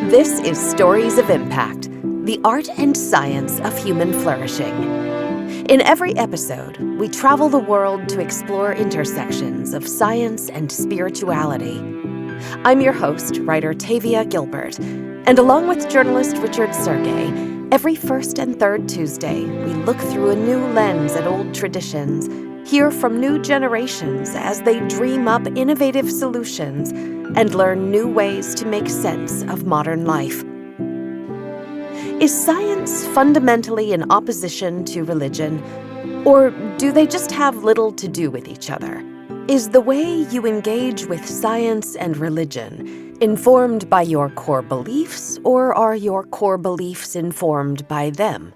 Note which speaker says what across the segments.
Speaker 1: This is Stories of Impact, the art and science of human flourishing. In every episode, we travel the world to explore intersections of science and spirituality. I'm your host, writer Tavia Gilbert, and along with journalist Richard Sergey, every first and third Tuesday, we look through a new lens at old traditions, hear from new generations as they dream up innovative solutions, and learn new ways to make sense of modern life. Is science fundamentally in opposition to religion, or do they just have little to do with each other? Is the way you engage with science and religion informed by your core beliefs, or are your core beliefs informed by them?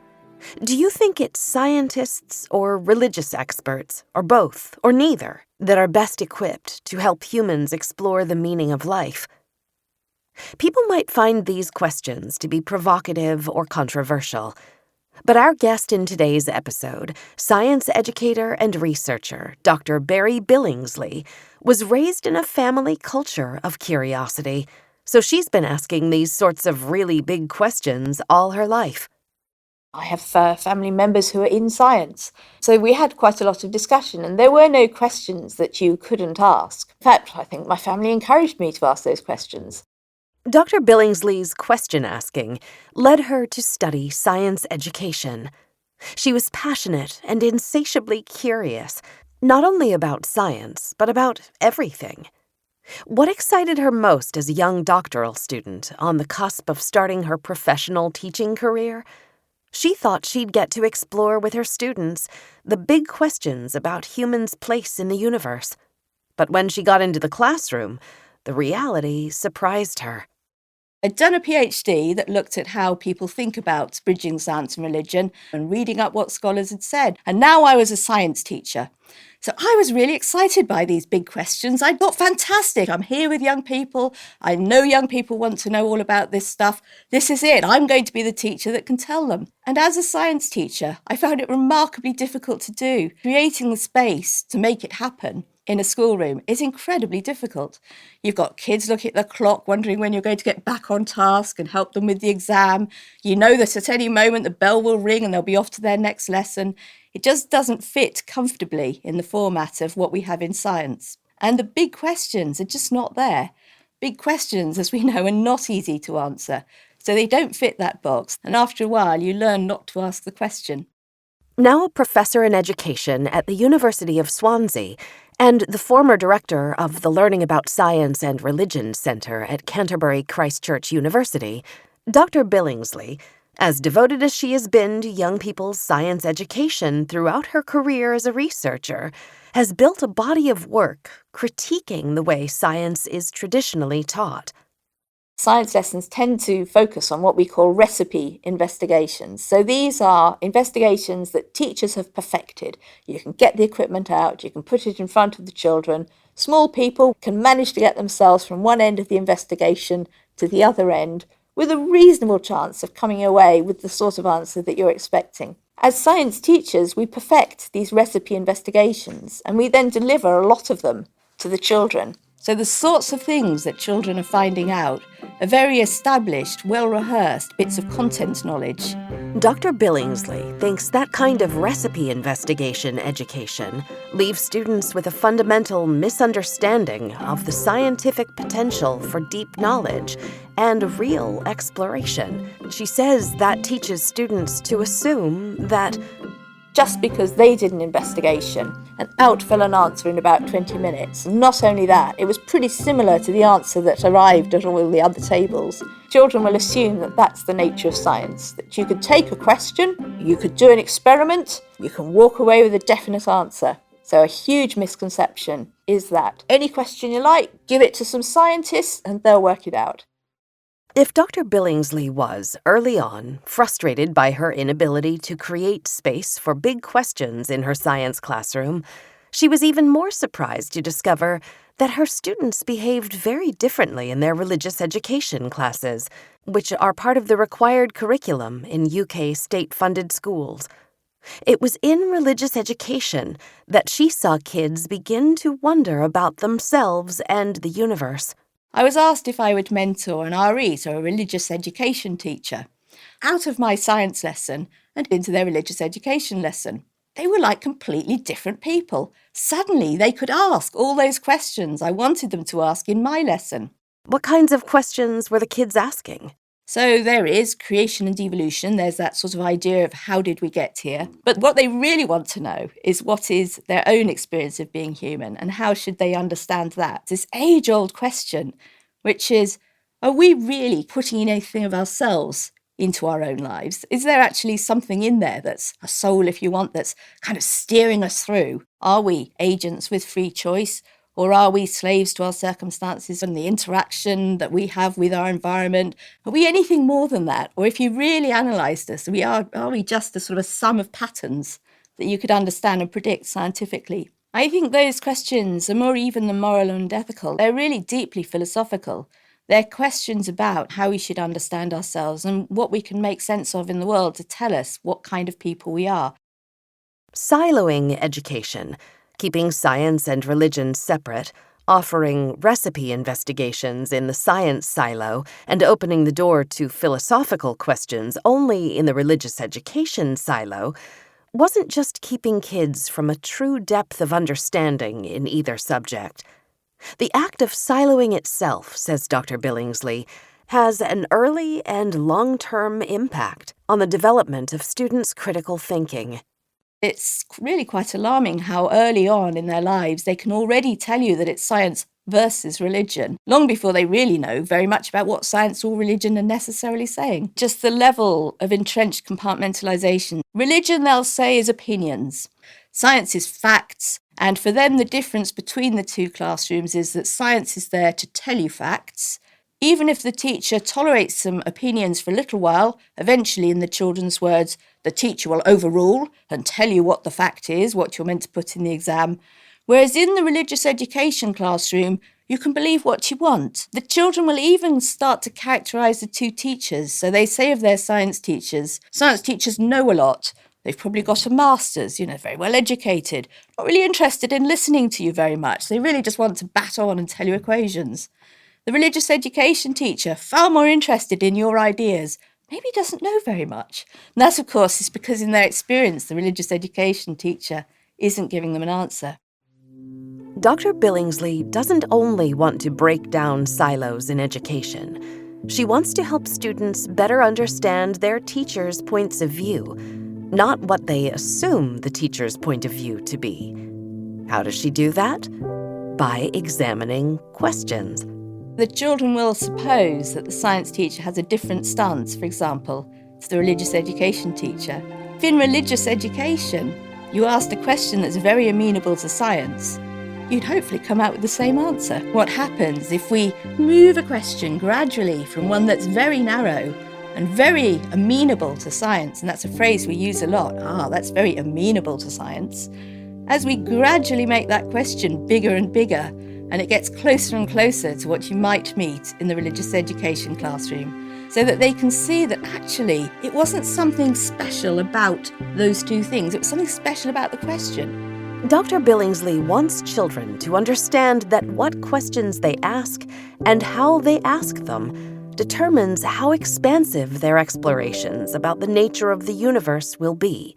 Speaker 1: Do you think it's scientists or religious experts, or both, or neither, that are best equipped to help humans explore the meaning of life? People might find these questions to be provocative or controversial, but our guest in today's episode, science educator and researcher Dr. Barry Billingsley, was raised in a family culture of curiosity, so she's been asking these sorts of really big questions all her life.
Speaker 2: I have family members who are in science, so we had quite a lot of discussion, and there were no questions that you couldn't ask. In fact, I think my family encouraged me to ask those questions.
Speaker 1: Dr. Billingsley's question asking led her to study science education. She was passionate and insatiably curious, not only about science, but about everything. What excited her most as a young doctoral student on the cusp of starting her professional teaching career? She thought she'd get to explore with her students the big questions about humans' place in the universe. But when she got into the classroom, the reality surprised her.
Speaker 2: I'd done a PhD that looked at how people think about bridging science and religion and reading up what scholars had said. And now I was a science teacher. So I was really excited by these big questions. I thought, fantastic, I'm here with young people. I know young people want to know all about this stuff. This is it. I'm going to be the teacher that can tell them. And as a science teacher, I found it remarkably difficult to do. Creating the space to make it happen in a schoolroom is incredibly difficult. You've got kids looking at the clock, wondering when you're going to get back on task and help them with the exam. You know that at any moment the bell will ring and they'll be off to their next lesson. It just doesn't fit comfortably in the format of what we have in science. And the big questions are just not there. Big questions, as we know, are not easy to answer. So they don't fit that box. And after a while, you learn not to ask the question.
Speaker 1: Now a professor in education at the University of Swansea and the former director of the Learning About Science and Religion Center at Canterbury Christ Church University, Dr. Billingsley, as devoted as she has been to young people's science education throughout her career as a researcher, has built a body of work critiquing the way science is traditionally taught.
Speaker 2: Science lessons tend to focus on what we call recipe investigations. So these are investigations that teachers have perfected. You can get the equipment out, you can put it in front of the children. Small people can manage to get themselves from one end of the investigation to the other end with a reasonable chance of coming away with the sort of answer that you're expecting. As science teachers, we perfect these recipe investigations, and we then deliver a lot of them to the children. So the sorts of things that children are finding out are very established, well-rehearsed bits of content knowledge.
Speaker 1: Dr. Billingsley thinks that kind of recipe investigation education leaves students with a fundamental misunderstanding of the scientific potential for deep knowledge and real exploration. She says that teaches students to assume that
Speaker 2: just because they did an investigation and out fell an answer in about 20 minutes. And not only that, it was pretty similar to the answer that arrived at all the other tables. Children will assume that that's the nature of science, that you could take a question, you could do an experiment, you can walk away with a definite answer. So a huge misconception is that any question you like, give it to some scientists and they'll work it out.
Speaker 1: If Dr. Billingsley was, early on, frustrated by her inability to create space for big questions in her science classroom, she was even more surprised to discover that her students behaved very differently in their religious education classes, which are part of the required curriculum in UK state-funded schools. It was in religious education that she saw kids begin to wonder about themselves and the universe.
Speaker 2: I was asked if I would mentor an RE, so a religious education teacher, out of my science lesson and into their religious education lesson. They were like completely different people. Suddenly they could ask all those questions I wanted them to ask in my lesson.
Speaker 1: What kinds of questions were the kids asking?
Speaker 2: So there is creation and evolution. There's that sort of idea of how did we get here? But what they really want to know is what is their own experience of being human and how should they understand that? This age-old question, which is, are we really putting anything of ourselves into our own lives? Is there actually something in there that's a soul, if you want, that's kind of steering us through? Are we agents with free choice? Or are we slaves to our circumstances and the interaction that we have with our environment? Are we anything more than that? Or if you really analysed us, are we just a sort of a sum of patterns that you could understand and predict scientifically? I think those questions are more even than moral and ethical. They're really deeply philosophical. They're questions about how we should understand ourselves and what we can make sense of in the world to tell us what kind of people we are.
Speaker 1: Siloing education, keeping science and religion separate, offering recipe investigations in the science silo, and opening the door to philosophical questions only in the religious education silo, wasn't just keeping kids from a true depth of understanding in either subject. The act of siloing itself, says Dr. Billingsley, has an early and long-term impact on the development of students' critical thinking.
Speaker 2: It's really quite alarming how early on in their lives they can already tell you that it's science versus religion, long before they really know very much about what science or religion are necessarily saying. Just the level of entrenched compartmentalisation. Religion, they'll say, is opinions. Science is facts. And for them, the difference between the two classrooms is that science is there to tell you facts. Even if the teacher tolerates some opinions for a little while, eventually, in the children's words, the teacher will overrule and tell you what the fact is, what you're meant to put in the exam. Whereas in the religious education classroom, you can believe what you want. The children will even start to characterise the two teachers. So they say of their science teachers know a lot. They've probably got a master's, very well educated, not really interested in listening to you very much. They really just want to bat on and tell you equations. The religious education teacher, far more interested in your ideas, maybe doesn't know very much. And that, of course, is because in their experience, the religious education teacher isn't giving them an answer.
Speaker 1: Dr. Billingsley doesn't only want to break down silos in education. She wants to help students better understand their teachers' points of view, not what they assume the teacher's point of view to be. How does she do that? By examining questions.
Speaker 2: The children will suppose that the science teacher has a different stance, for example, to the religious education teacher. If in religious education you asked a question that's very amenable to science, you'd hopefully come out with the same answer. What happens if we move a question gradually from one that's very narrow and very amenable to science, and that's a phrase we use a lot, that's very amenable to science, as we gradually make that question bigger and bigger, and it gets closer and closer to what you might meet in the religious education classroom, so that they can see that actually it wasn't something special about those two things, it was something special about the question.
Speaker 1: Dr. Billingsley wants children to understand that what questions they ask and how they ask them determines how expansive their explorations about the nature of the universe will be,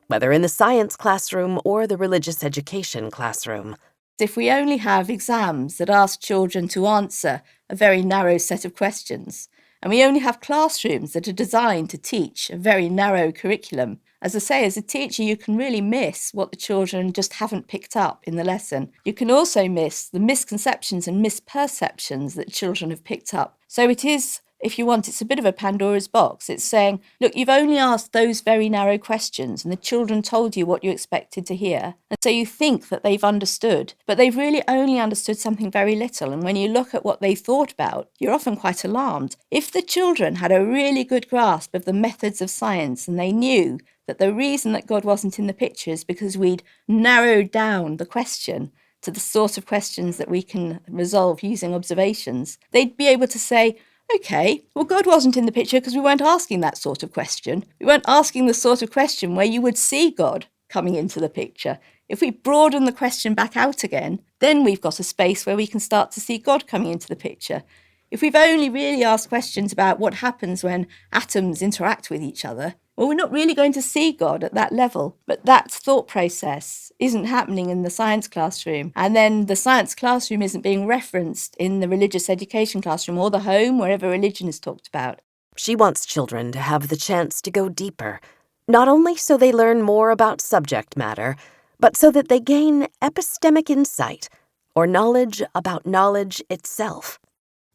Speaker 1: whether in the science classroom or the religious education classroom.
Speaker 2: If we only have exams that ask children to answer a very narrow set of questions, and we only have classrooms that are designed to teach a very narrow curriculum, as I say, as a teacher, you can really miss what the children just haven't picked up in the lesson. You can also miss the misconceptions and misperceptions that children have picked up. So it is, if you want, it's a bit of a Pandora's box. It's saying, look, you've only asked those very narrow questions and the children told you what you expected to hear. And so you think that they've understood, but they've really only understood something very little. And when you look at what they thought about, you're often quite alarmed. If the children had a really good grasp of the methods of science and they knew that the reason that God wasn't in the picture is because we'd narrowed down the question to the sort of questions that we can resolve using observations, they'd be able to say, okay, well, God wasn't in the picture because we weren't asking that sort of question. We weren't asking the sort of question where you would see God coming into the picture. If we broaden the question back out again, then we've got a space where we can start to see God coming into the picture. If we've only really asked questions about what happens when atoms interact with each other, well, we're not really going to see God at that level. But that thought process isn't happening in the science classroom. And then the science classroom isn't being referenced in the religious education classroom or the home, wherever religion is talked about.
Speaker 1: She wants children to have the chance to go deeper, not only so they learn more about subject matter, but so that they gain epistemic insight, or knowledge about knowledge itself.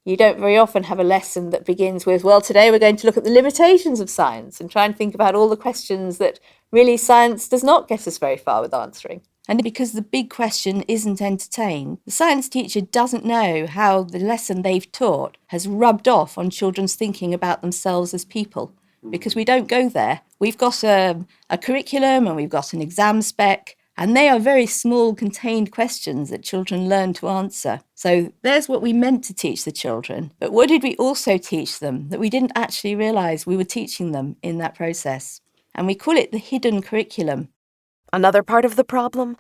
Speaker 2: You don't very often have a lesson that begins with, well, today we're going to look at the limitations of science and try and think about all the questions that really science does not get us very far with answering. And because the big question isn't entertained, the science teacher doesn't know how the lesson they've taught has rubbed off on children's thinking about themselves as people, because we don't go there. We've got a curriculum and we've got an exam spec, and they are very small, contained questions that children learn to answer. So there's what we meant to teach the children. But what did we also teach them that we didn't actually realise we were teaching them in that process? And we call it the hidden curriculum.
Speaker 1: Another part of the problem?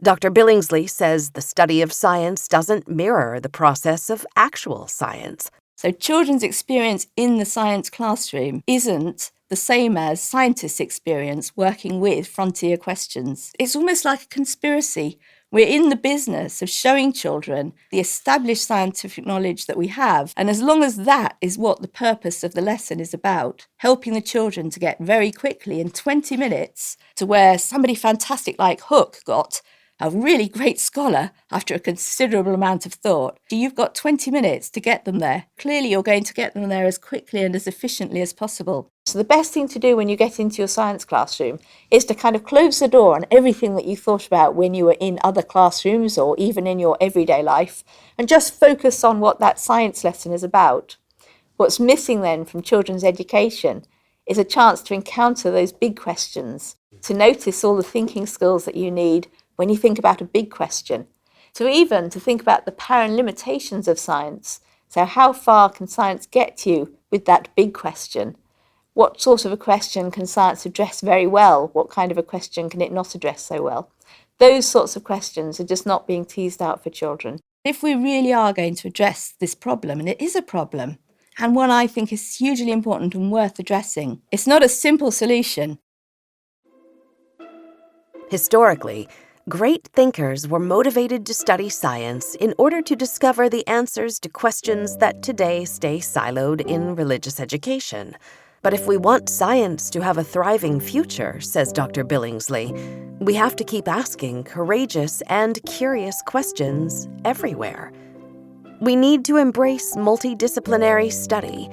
Speaker 1: Dr. Billingsley says the study of science doesn't mirror the process of actual science.
Speaker 2: So children's experience in the science classroom isn't the same as scientists' experience working with frontier questions. It's almost like a conspiracy. We're in the business of showing children the established scientific knowledge that we have, and as long as that is what the purpose of the lesson is about, helping the children to get very quickly in 20 minutes to where somebody fantastic like Hooke got, a really great scholar, after a considerable amount of thought, you've got 20 minutes to get them there. Clearly, you're going to get them there as quickly and as efficiently as possible. So the best thing to do when you get into your science classroom is to kind of close the door on everything that you thought about when you were in other classrooms or even in your everyday life, and just focus on what that science lesson is about. What's missing then from children's education is a chance to encounter those big questions, to notice all the thinking skills that you need when you think about a big question, to think about the power and limitations of science. So how far can science get you with that big question? What sort of a question can science address very well? What kind of a question can it not address so well? Those sorts of questions are just not being teased out for children. If we really are going to address this problem, and it is a problem, and one I think is hugely important and worth addressing, it's not a simple solution.
Speaker 1: Historically, great thinkers were motivated to study science in order to discover the answers to questions that today stay siloed in religious education. But if we want science to have a thriving future, says Dr. Billingsley, we have to keep asking courageous and curious questions everywhere. We need to embrace multidisciplinary study,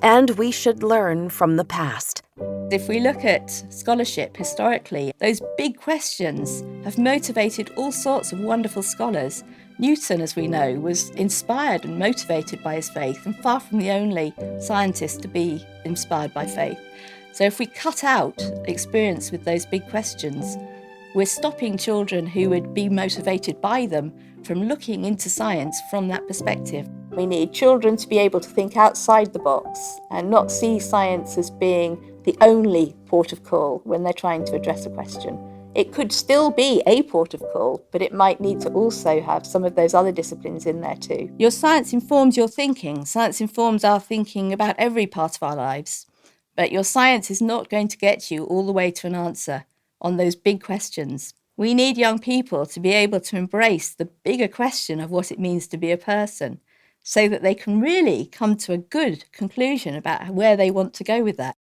Speaker 1: and we should learn from the past.
Speaker 2: If we look at scholarship historically, those big questions have motivated all sorts of wonderful scholars. Newton, as we know, was inspired and motivated by his faith, and far from the only scientist to be inspired by faith. So if we cut out experience with those big questions, we're stopping children who would be motivated by them from looking into science from that perspective. We need children to be able to think outside the box and not see science as being the only port of call when they're trying to address a question. It could still be a port of call, but it might need to also have some of those other disciplines in there too. Your science informs your thinking. Science informs our thinking about every part of our lives. But your science is not going to get you all the way to an answer on those big questions. We need young people to be able to embrace the bigger question of what it means to be a person, so that they can really come to a good conclusion about where they want to go with that.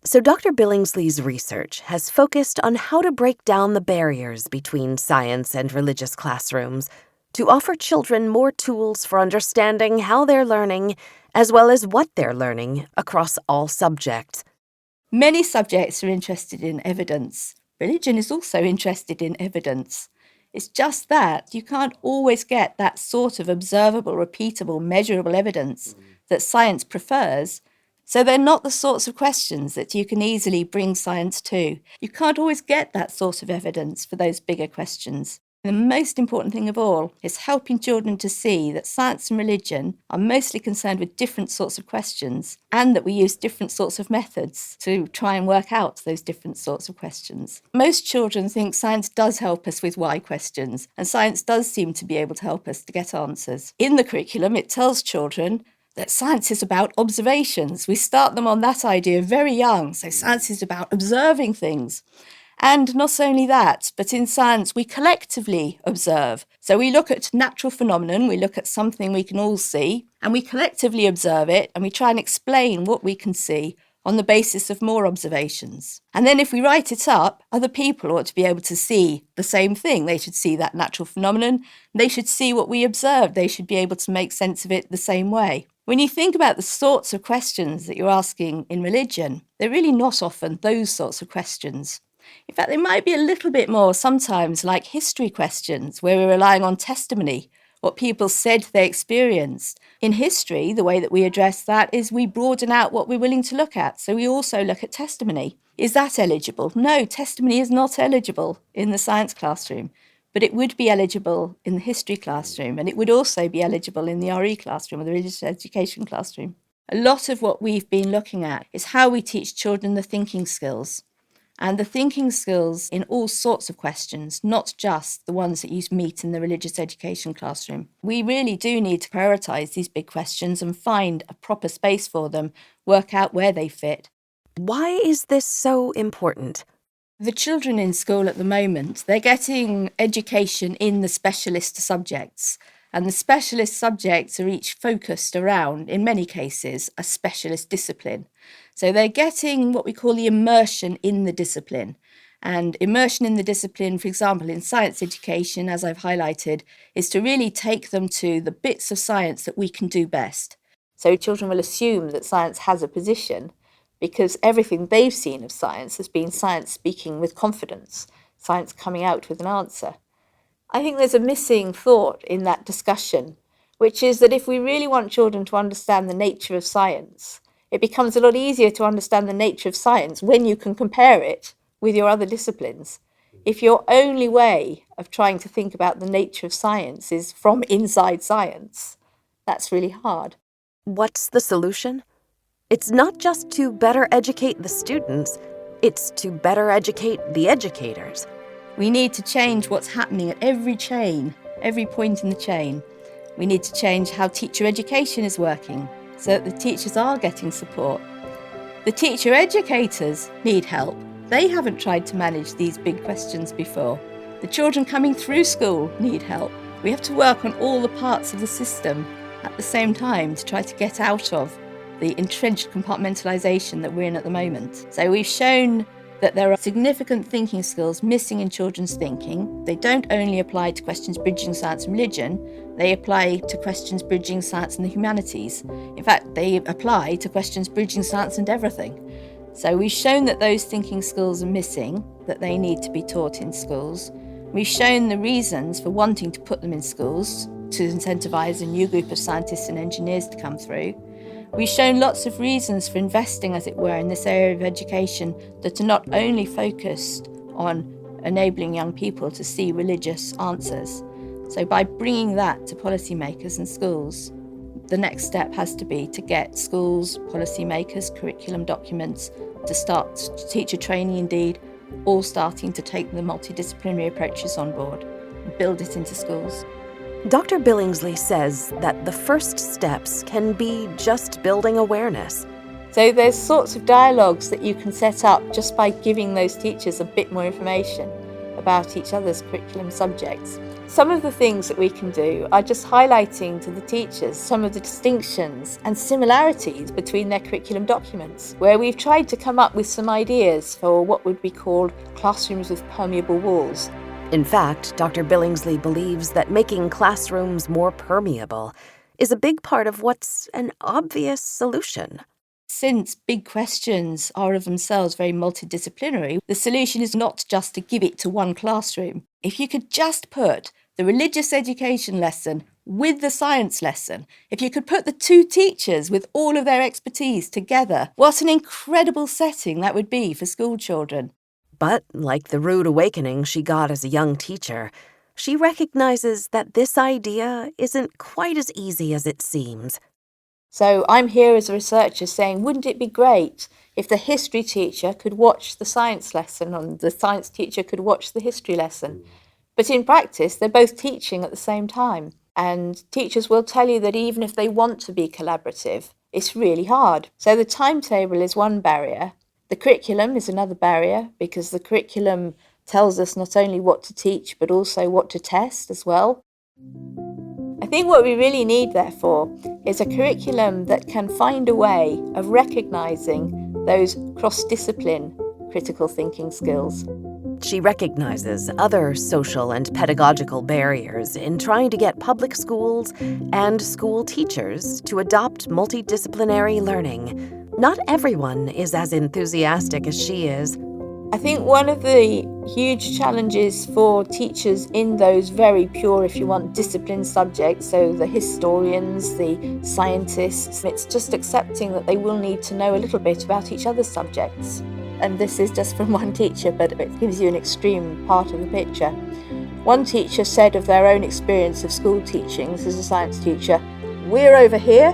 Speaker 1: So Dr. Billingsley's research has focused on how to break down the barriers between science and religious classrooms, to offer children more tools for understanding how they're learning, as well as what they're learning across all subjects.
Speaker 2: Many subjects are interested in evidence. Religion is also interested in evidence. It's just that you can't always get that sort of observable, repeatable, measurable evidence that science prefers. So they're not the sorts of questions that you can easily bring science to. You can't always get that sort of evidence for those bigger questions. The most important thing of all is helping children to see that science and religion are mostly concerned with different sorts of questions, and that we use different sorts of methods to try and work out those different sorts of questions. Most children think science does help us with why questions, and science does seem to be able to help us to get answers. In the curriculum, it tells children that science is about observations. We start them on that idea very young. So science is about observing things. And not only that, but in science, we collectively observe. So we look at natural phenomenon, we look at something we can all see, and we collectively observe it, and we try and explain what we can see on the basis of more observations. And then if we write it up, other people ought to be able to see the same thing. They should see that natural phenomenon. They should see what we observed. They should be able to make sense of it the same way. When you think about the sorts of questions that you're asking in religion, they're really not often those sorts of questions. In fact, they might be a little bit more sometimes like history questions, where we're relying on testimony, what people said they experienced. In history, the way that we address that is we broaden out what we're willing to look at. So we also look at testimony. Is that eligible? No, testimony is not eligible in the science classroom, but it would be eligible in the history classroom, and it would also be eligible in the RE classroom, or the religious education classroom. A lot of what we've been looking at is how we teach children the thinking skills. And the thinking skills in all sorts of questions, not just the ones that you meet in the religious education classroom. We really do need to prioritise these big questions and find a proper space for them, work out where they fit.
Speaker 1: Why is this so important?
Speaker 2: The children in school at the moment, they're getting education in the specialist subjects. And the specialist subjects are each focused around, in many cases, a specialist discipline. So they're getting what we call the immersion in the discipline. And immersion in the discipline, for example, in science education, as I've highlighted, is to really take them to the bits of science that we can do best. So children will assume that science has a position because everything they've seen of science has been science speaking with confidence, science coming out with an answer. I think there's a missing thought in that discussion, which is that if we really want children to understand the nature of science, it becomes a lot easier to understand the nature of science when you can compare it with your other disciplines. If your only way of trying to think about the nature of science is from inside science, that's really hard.
Speaker 1: What's the solution? It's not just to better educate the students, it's to better educate the educators.
Speaker 2: We need to change what's happening at every point in the chain. We need to change how teacher education is working so that the teachers are getting support. The teacher educators need help. They haven't tried to manage these big questions before. The children coming through school need help. We have to work on all the parts of the system at the same time to try to get out of the entrenched compartmentalisation that we're in at the moment. So we've shown that there are significant thinking skills missing in children's thinking. They don't only apply to questions bridging science and religion, they apply to questions bridging science and the humanities. In fact, they apply to questions bridging science and everything. So we've shown that those thinking skills are missing, that they need to be taught in schools. We've shown the reasons for wanting to put them in schools to incentivise a new group of scientists and engineers to come through. We've shown lots of reasons for investing, as it were, in this area of education that are not only focused on enabling young people to see religious answers. So by bringing that to policymakers and schools, the next step has to be to get schools, policymakers, curriculum documents, to start teacher training indeed, all starting to take the multidisciplinary approaches on board and build it into schools.
Speaker 1: Dr. Billingsley says that the first steps can be just building awareness.
Speaker 2: So there's sorts of dialogues that you can set up just by giving those teachers a bit more information about each other's curriculum subjects. Some of the things that we can do are just highlighting to the teachers some of the distinctions and similarities between their curriculum documents, where we've tried to come up with some ideas for what would be called classrooms with permeable walls.
Speaker 1: In fact, Dr. Billingsley believes that making classrooms more permeable is a big part of what's an obvious solution.
Speaker 2: Since big questions are of themselves very multidisciplinary, the solution is not just to give it to one classroom. If you could just put the religious education lesson with the science lesson, if you could put the two teachers with all of their expertise together, what an incredible setting that would be for school children.
Speaker 1: But, like the rude awakening she got as a young teacher, she recognizes that this idea isn't quite as easy as it seems.
Speaker 2: So I'm here as a researcher saying, wouldn't it be great if the history teacher could watch the science lesson and the science teacher could watch the history lesson? But in practice, they're both teaching at the same time. And teachers will tell you that even if they want to be collaborative, it's really hard. So the timetable is one barrier. The curriculum is another barrier, because the curriculum tells us not only what to teach, but also what to test as well. I think what we really need, therefore, is a curriculum that can find a way of recognising those cross-discipline critical thinking skills.
Speaker 1: She recognizes other social and pedagogical barriers in trying to get public schools and school teachers to adopt multidisciplinary learning. Not everyone is as enthusiastic as she is.
Speaker 2: I think one of the huge challenges for teachers in those very pure, if you want, discipline subjects, so the historians, the scientists, it's just accepting that they will need to know a little bit about each other's subjects. And this is just from one teacher, but it gives you an extreme part of the picture. One teacher said of their own experience of school teaching, this is a science teacher, we're over here,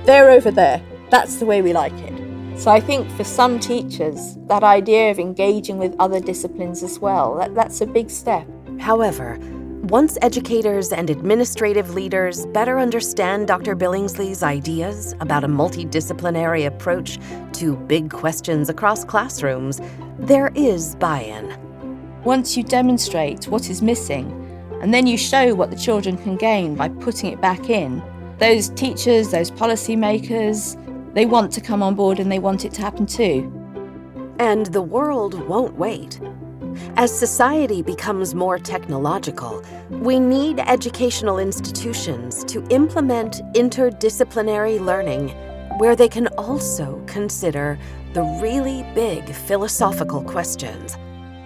Speaker 2: they're over there. That's the way we like it. So I think for some teachers, that idea of engaging with other disciplines as well, that's a big step.
Speaker 1: However, once educators and administrative leaders better understand Dr. Billingsley's ideas about a multidisciplinary approach to big questions across classrooms, there is buy-in.
Speaker 2: Once you demonstrate what is missing, and then you show what the children can gain by putting it back in, those teachers, those policymakers, they want to come on board and they want it to happen too.
Speaker 1: And the world won't wait. As society becomes more technological, we need educational institutions to implement interdisciplinary learning where they can also consider the really big philosophical questions.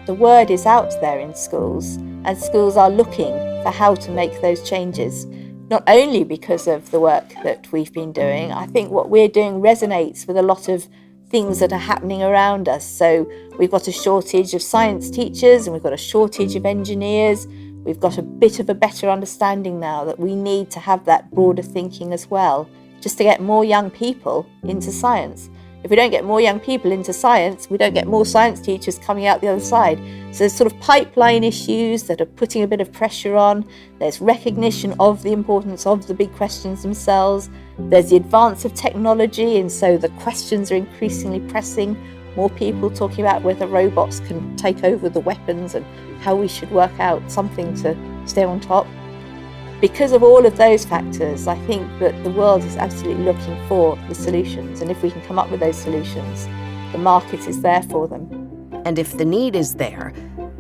Speaker 2: The word is out there in schools, and schools are looking for how to make those changes. Not only because of the work that we've been doing, I think what we're doing resonates with a lot of things that are happening around us. So we've got a shortage of science teachers and we've got a shortage of engineers. We've got a bit of a better understanding now that we need to have that broader thinking as well, just to get more young people into science. If we don't get more young people into science, we don't get more science teachers coming out the other side. So there's sort of pipeline issues that are putting a bit of pressure on. There's recognition of the importance of the big questions themselves. There's the advance of technology, and so the questions are increasingly pressing. More people talking about whether robots can take over the weapons and how we should work out something to stay on top. Because of all of those factors, I think that the world is absolutely looking for the solutions. And if we can come up with those solutions, the market is there for them.
Speaker 1: And if the need is there,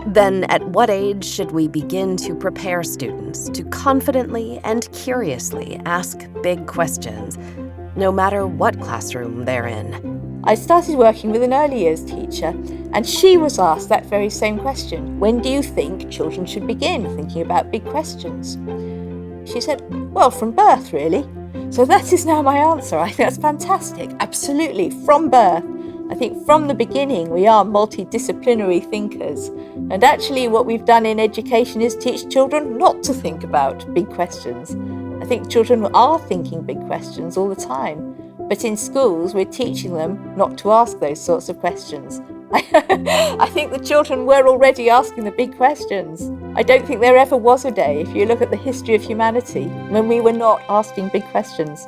Speaker 1: then at what age should we begin to prepare students to confidently and curiously ask big questions, no matter what classroom they're in?
Speaker 2: I started working with an early years teacher, and she was asked that very same question. When do you think children should begin thinking about big questions? She said, well, from birth, really. So that is now my answer. I think that's fantastic. Absolutely, from birth. I think from the beginning, we are multidisciplinary thinkers. And actually what we've done in education is teach children not to think about big questions. I think children are thinking big questions all the time. But in schools, we're teaching them not to ask those sorts of questions. I think the children were already asking the big questions. I don't think there ever was a day, if you look at the history of humanity, when we were not asking big questions.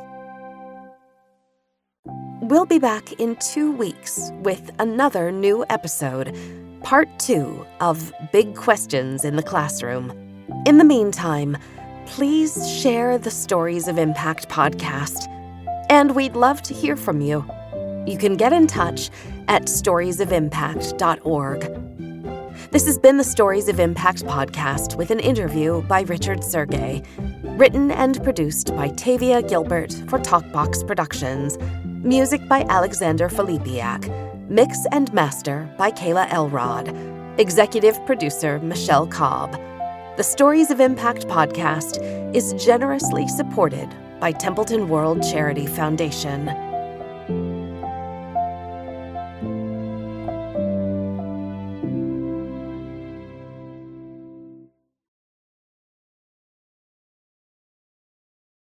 Speaker 1: We'll be back in 2 weeks with another new episode, part 2 of Big Questions in the Classroom. In the meantime, please share the Stories of Impact podcast, and we'd love to hear from you. You can get in touch at storiesofimpact.org. This has been the Stories of Impact podcast with an interview by Richard Sergey, written and produced by Tavia Gilbert for Talkbox Productions, music by Alexander Filipiak, mix and master by Kayla Elrod, executive producer Michelle Cobb. The Stories of Impact podcast is generously supported by Templeton World Charity Foundation.